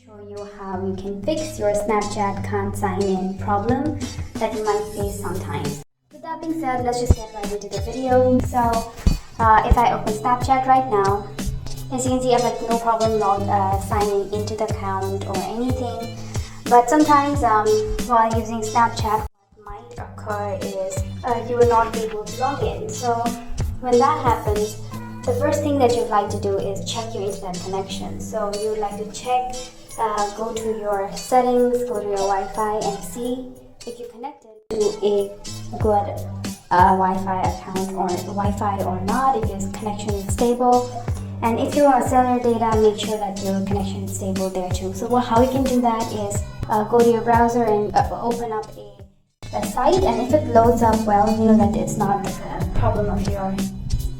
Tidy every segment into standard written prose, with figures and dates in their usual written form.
Show you how you can fix your Snapchat can't sign in problem that you might face sometimes. With that being said, let's just get right into the video. So if I open Snapchat right now, as you can see, I have no problem signing into the account or anything. But sometimes while using Snapchat, what might occur is you will not be able to log in. So when that happens, the first thing that you'd like to do is check your internet connection. So you would like to check, go to your settings, go to your Wi-Fi and see if you're connected to a good Wi-Fi account or Wi-Fi or not, if your connection is stable. And if you're on cellular data, make sure that your connection is stable there too. So how you can do that is go to your browser and open up a site, and if it loads up well, you know that it's not a problem of your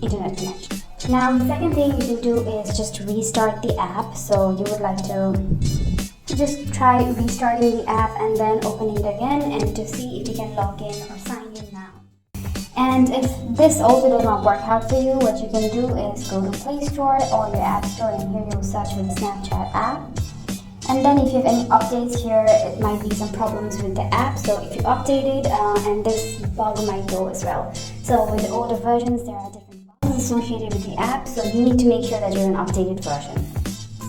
internet connection. Now the second thing you can do is just restart the app. So you would like to just try restarting the app and then opening it again and to see if you can log in or sign in now. And if this also does not work out for you, what you can do is go to Play Store or your App Store, and here you'll search for the Snapchat app. And then if you have any updates here, it might be some problems with the app. So if you update it, and this bug might go as well. So with the older versions, there are different bugs associated with the app. So you need to make sure that you're an updated version.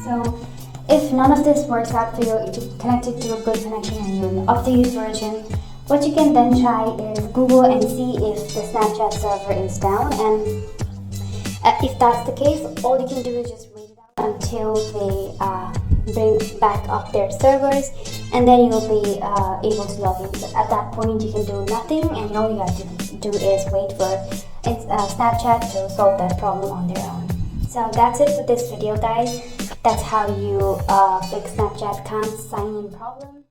So if none of this works out for you, if you're connected to a good connection and you're in the updated version, what you can then try is Google and see if the Snapchat server is down. And if that's the case, all you can do is just wait it out until they bring back up their servers, and then you'll be able to log in. So at that point, you can do nothing, and all you have to do is wait for Snapchat to solve that problem on their own. So that's it for this video, guys. That's how you fix Snapchat can't sign in problem.